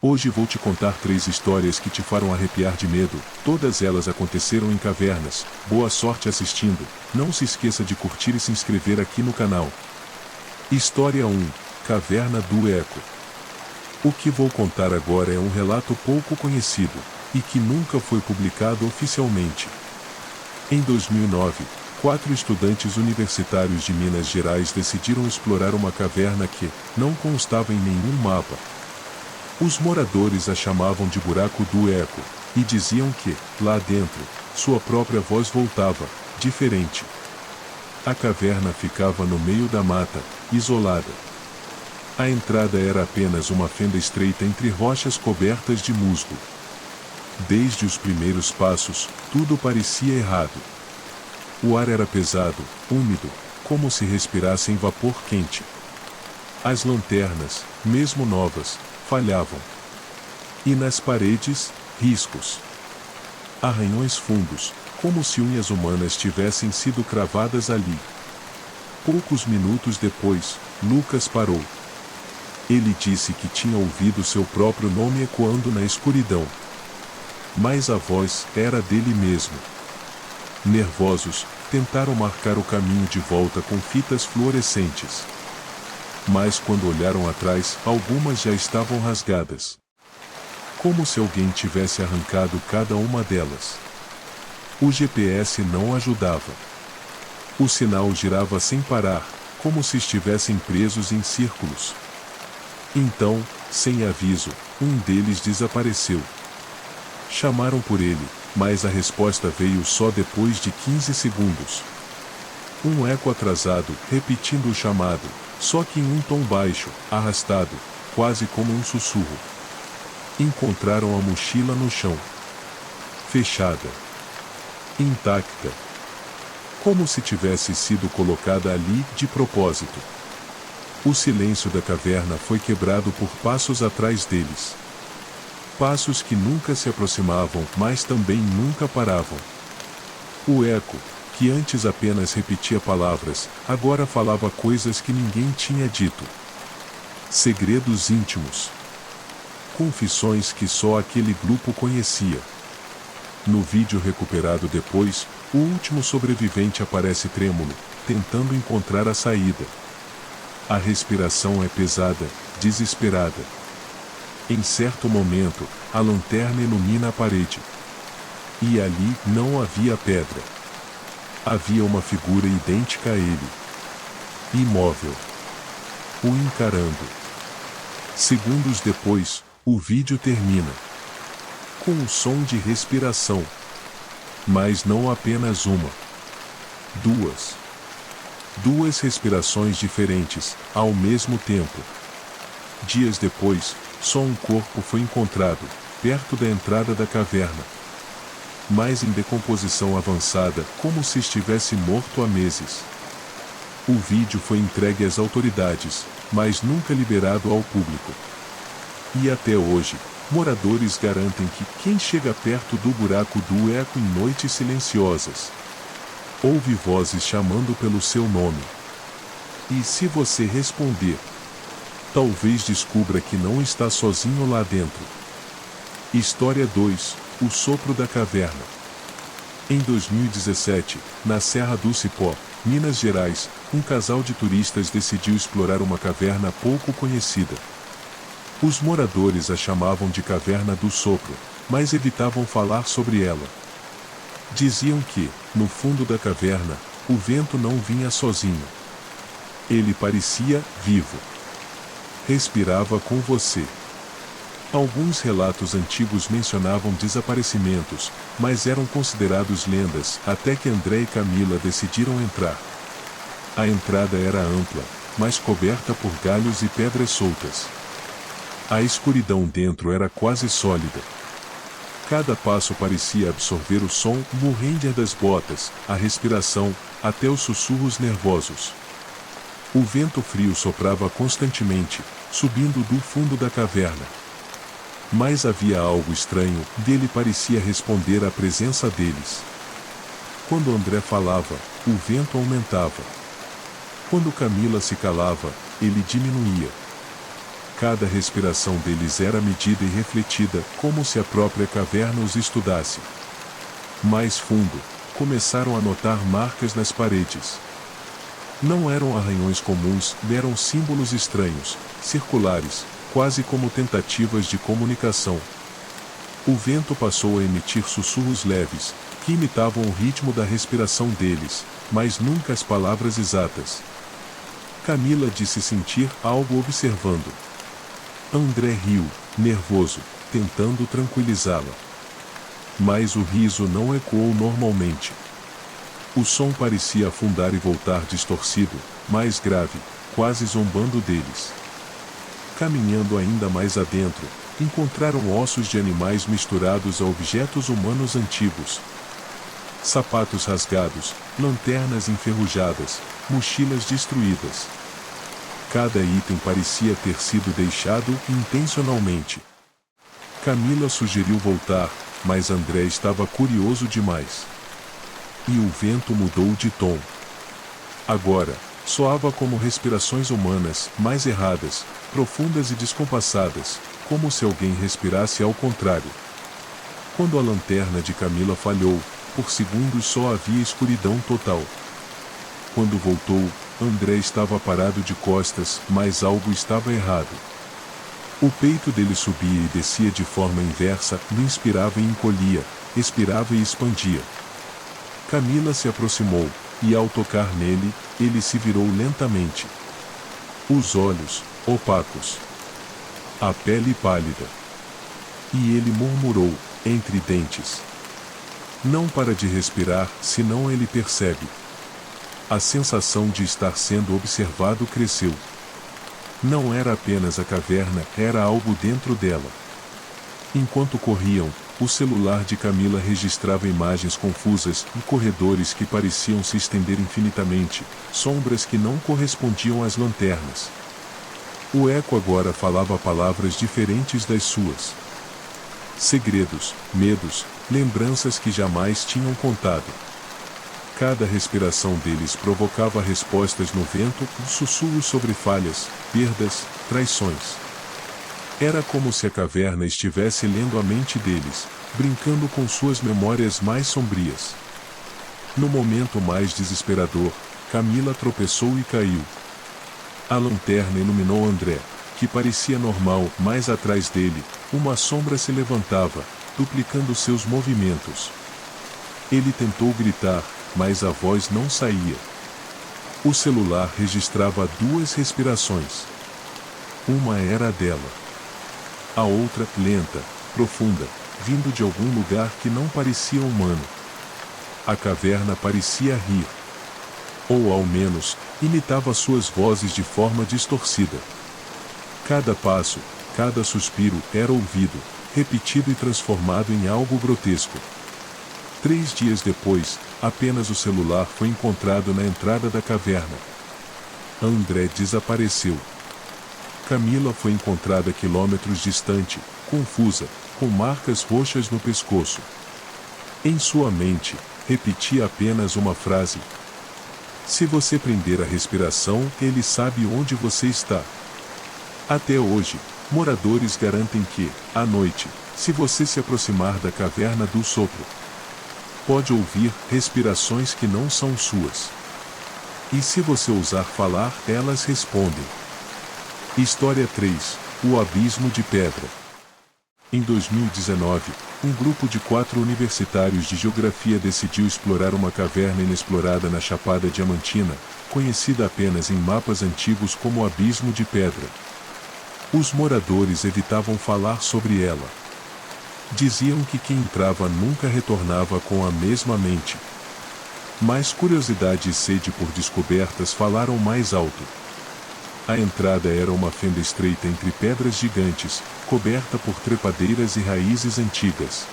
Hoje vou te contar 3 histórias que te farão arrepiar de medo. Todas elas aconteceram em cavernas. Boa sorte assistindo. Não se esqueça de curtir e se inscrever aqui no canal. História 1. Caverna do Eco. O que vou contar agora é um relato pouco conhecido, e que nunca foi publicado oficialmente. Em 2009, 4 estudantes universitários de Minas Gerais decidiram explorar uma caverna que não constava em nenhum mapa. Os moradores a chamavam de Buraco do Eco, e diziam que, lá dentro, sua própria voz voltava, diferente. A caverna ficava no meio da mata, isolada. A entrada era apenas uma fenda estreita entre rochas cobertas de musgo. Desde os primeiros passos, tudo parecia errado. O ar era pesado, úmido, como se respirasse em vapor quente. As lanternas, mesmo novas, falhavam. E nas paredes, riscos. Arranhões fundos, como se unhas humanas tivessem sido cravadas ali. Poucos minutos depois, Lucas parou. Ele disse que tinha ouvido seu próprio nome ecoando na escuridão. Mas a voz era dele mesmo. Nervosos, tentaram marcar o caminho de volta com fitas fluorescentes. Mas quando olharam atrás, algumas já estavam rasgadas. Como se alguém tivesse arrancado cada uma delas. O GPS não ajudava. O sinal girava sem parar, como se estivessem presos em círculos. Então, sem aviso, um deles desapareceu. Chamaram por ele, mas a resposta veio só depois de 15 segundos. Um eco atrasado, repetindo o chamado, só que em um tom baixo, arrastado, quase como um sussurro. Encontraram a mochila no chão. Fechada. Intacta. Como se tivesse sido colocada ali de propósito. O silêncio da caverna foi quebrado por passos atrás deles. Passos que nunca se aproximavam, mas também nunca paravam. O eco, que antes apenas repetia palavras, agora falava coisas que ninguém tinha dito. Segredos íntimos. Confissões que só aquele grupo conhecia. No vídeo recuperado depois, o último sobrevivente aparece trêmulo, tentando encontrar a saída. A respiração é pesada, desesperada. Em certo momento, a lanterna ilumina a parede. E ali não havia pedra. Havia uma figura idêntica a ele. Imóvel. O encarando. Segundos depois, o vídeo termina. Com um som de respiração. Mas não apenas uma. Duas respirações diferentes, ao mesmo tempo. Dias depois, só um corpo foi encontrado, perto da entrada da caverna. Mas em decomposição avançada, como se estivesse morto há meses. O vídeo foi entregue às autoridades, mas nunca liberado ao público. E até hoje, moradores garantem que quem chega perto do Buraco do Eco em noites silenciosas, ouve vozes chamando pelo seu nome. E se você responder, talvez descubra que não está sozinho lá dentro. História 2. O sopro da caverna. Em 2017, na Serra do Cipó, Minas Gerais, um casal de turistas decidiu explorar uma caverna pouco conhecida. Os moradores a chamavam de Caverna do Sopro, mas evitavam falar sobre ela. Diziam que, no fundo da caverna, o vento não vinha sozinho. Ele parecia vivo. Respirava com você. Alguns relatos antigos mencionavam desaparecimentos, mas eram considerados lendas, até que André e Camila decidiram entrar. A entrada era ampla, mas coberta por galhos e pedras soltas. A escuridão dentro era quase sólida. Cada passo parecia absorver o som, o render das botas, a respiração, até os sussurros nervosos. O vento frio soprava constantemente, subindo do fundo da caverna. Mas havia algo estranho, dele parecia responder à presença deles. Quando André falava, o vento aumentava. Quando Camila se calava, ele diminuía. Cada respiração deles era medida e refletida, como se a própria caverna os estudasse. Mais fundo, começaram a notar marcas nas paredes. Não eram arranhões comuns, eram símbolos estranhos, circulares, quase como tentativas de comunicação. O vento passou a emitir sussurros leves, que imitavam o ritmo da respiração deles, mas nunca as palavras exatas. Camila disse sentir algo observando. André riu, nervoso, tentando tranquilizá-la. Mas o riso não ecoou normalmente. O som parecia afundar e voltar distorcido, mais grave, quase zombando deles. Caminhando ainda mais adentro, encontraram ossos de animais misturados a objetos humanos antigos. Sapatos rasgados, lanternas enferrujadas, mochilas destruídas. Cada item parecia ter sido deixado intencionalmente. Camila sugeriu voltar, mas André estava curioso demais. E o vento mudou de tom. Agora, soava como respirações humanas, mais erradas, profundas e descompassadas, como se alguém respirasse ao contrário. Quando a lanterna de Camila falhou, por segundos só havia escuridão total. Quando voltou, André estava parado de costas, mas algo estava errado. O peito dele subia e descia de forma inversa, lhe inspirava e encolhia, expirava e expandia. Camila se aproximou, e ao tocar nele, ele se virou lentamente. Os olhos, opacos. A pele pálida. E ele murmurou, entre dentes. Não para de respirar, senão ele percebe. A sensação de estar sendo observado cresceu. Não era apenas a caverna, era algo dentro dela. Enquanto corriam, o celular de Camila registrava imagens confusas e corredores que pareciam se estender infinitamente, sombras que não correspondiam às lanternas. O eco agora falava palavras diferentes das suas. Segredos, medos, lembranças que jamais tinham contado. Cada respiração deles provocava respostas no vento, sussurros sobre falhas, perdas, traições. Era como se a caverna estivesse lendo a mente deles, brincando com suas memórias mais sombrias. No momento mais desesperador, Camila tropeçou e caiu. A lanterna iluminou André, que parecia normal, mas atrás dele, uma sombra se levantava, duplicando seus movimentos. Ele tentou gritar, mas a voz não saía. O celular registrava 2 respirações. Uma era a dela. A outra, lenta, profunda, vindo de algum lugar que não parecia humano. A caverna parecia rir. Ou ao menos, imitava suas vozes de forma distorcida. Cada passo, cada suspiro era ouvido, repetido e transformado em algo grotesco. 3 dias depois, apenas o celular foi encontrado na entrada da caverna. André desapareceu. Camila foi encontrada quilômetros distante, confusa, com marcas roxas no pescoço. Em sua mente, repetia apenas uma frase. Se você prender a respiração, ele sabe onde você está. Até hoje, moradores garantem que, à noite, se você se aproximar da caverna do sopro, pode ouvir respirações que não são suas. E se você ousar falar, elas respondem. História 3: O Abismo de Pedra. Em 2019, um grupo de 4 universitários de geografia decidiu explorar uma caverna inexplorada na Chapada Diamantina, conhecida apenas em mapas antigos como Abismo de Pedra. Os moradores evitavam falar sobre ela. Diziam que quem entrava nunca retornava com a mesma mente. Mas curiosidade e sede por descobertas falaram mais alto. A entrada era uma fenda estreita entre pedras gigantes, coberta por trepadeiras e raízes antigas.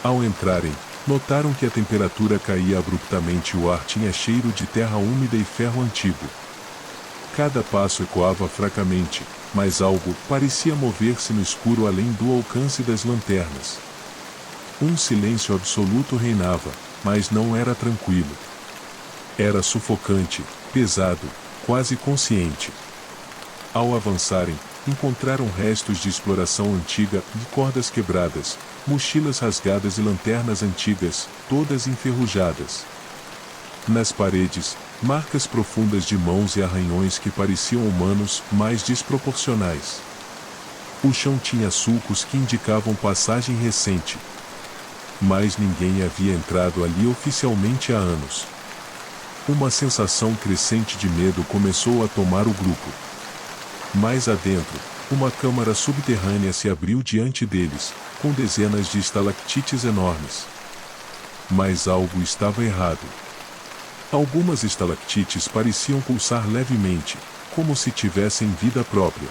Ao entrarem, notaram que a temperatura caía abruptamente e o ar tinha cheiro de terra úmida e ferro antigo. Cada passo ecoava fracamente, mas algo parecia mover-se no escuro além do alcance das lanternas. Um silêncio absoluto reinava, mas não era tranquilo. Era sufocante, pesado, quase consciente. Ao avançarem, encontraram restos de exploração antiga, cordas quebradas, mochilas rasgadas e lanternas antigas, todas enferrujadas. Nas paredes, marcas profundas de mãos e arranhões que pareciam humanos, mas desproporcionais. O chão tinha sulcos que indicavam passagem recente. Mas ninguém havia entrado ali oficialmente há anos. Uma sensação crescente de medo começou a tomar o grupo. Mais adentro, uma câmara subterrânea se abriu diante deles, com dezenas de estalactites enormes. Mas algo estava errado. Algumas estalactites pareciam pulsar levemente, como se tivessem vida própria.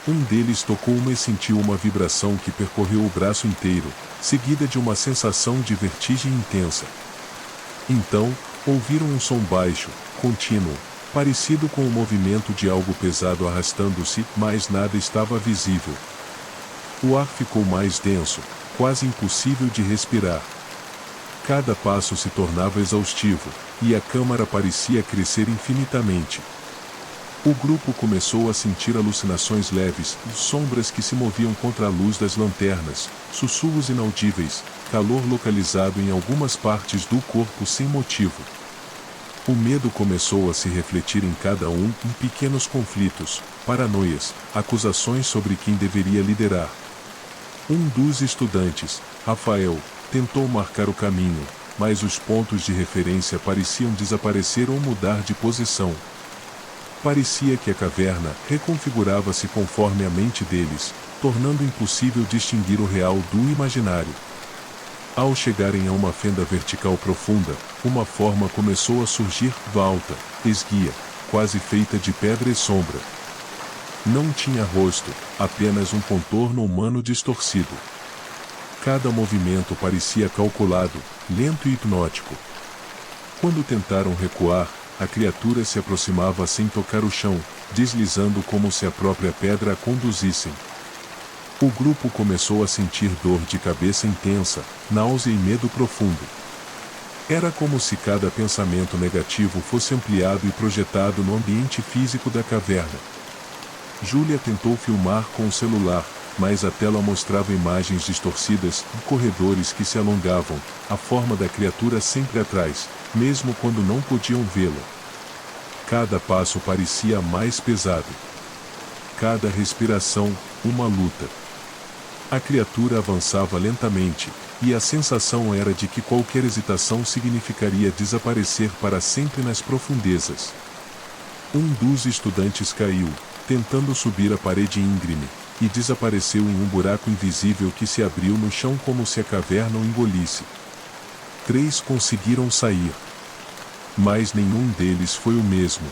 Um deles tocou-me e sentiu uma vibração que percorreu o braço inteiro, seguida de uma sensação de vertigem intensa. Então, ouviram um som baixo, contínuo, parecido com o movimento de algo pesado arrastando-se, mas nada estava visível. O ar ficou mais denso, quase impossível de respirar. Cada passo se tornava exaustivo, e a câmara parecia crescer infinitamente. O grupo começou a sentir alucinações leves, sombras que se moviam contra a luz das lanternas, sussurros inaudíveis, calor localizado em algumas partes do corpo sem motivo. O medo começou a se refletir em cada um, em pequenos conflitos, paranoias, acusações sobre quem deveria liderar. Um dos estudantes, Rafael, tentou marcar o caminho, mas os pontos de referência pareciam desaparecer ou mudar de posição. Parecia que a caverna reconfigurava-se conforme a mente deles, tornando impossível distinguir o real do imaginário. Ao chegarem a uma fenda vertical profunda, uma forma começou a surgir, alta, esguia, quase feita de pedra e sombra. Não tinha rosto, apenas um contorno humano distorcido. Cada movimento parecia calculado, lento e hipnótico. Quando tentaram recuar, a criatura se aproximava sem tocar o chão, deslizando como se a própria pedra a conduzissem. O grupo começou a sentir dor de cabeça intensa, náusea e medo profundo. Era como se cada pensamento negativo fosse ampliado e projetado no ambiente físico da caverna. Júlia tentou filmar com o celular, mas a tela mostrava imagens distorcidas, corredores que se alongavam, a forma da criatura sempre atrás, mesmo quando não podiam vê-la. Cada passo parecia mais pesado. Cada respiração, uma luta. A criatura avançava lentamente, e a sensação era de que qualquer hesitação significaria desaparecer para sempre nas profundezas. Um dos estudantes caiu, tentando subir a parede íngreme, e desapareceu em um buraco invisível que se abriu no chão como se a caverna o engolisse. 3 conseguiram sair. Mas nenhum deles foi o mesmo.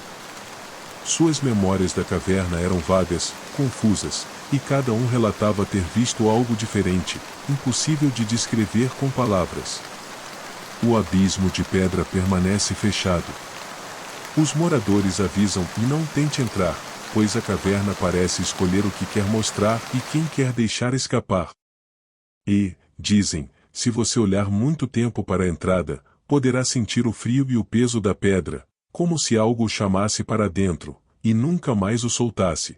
Suas memórias da caverna eram vagas, confusas, e cada um relatava ter visto algo diferente, impossível de descrever com palavras. O abismo de pedra permanece fechado. Os moradores avisam e não tente entrar, pois a caverna parece escolher o que quer mostrar e quem quer deixar escapar. E, dizem, se você olhar muito tempo para a entrada, poderá sentir o frio e o peso da pedra, como se algo o chamasse para dentro, e nunca mais o soltasse.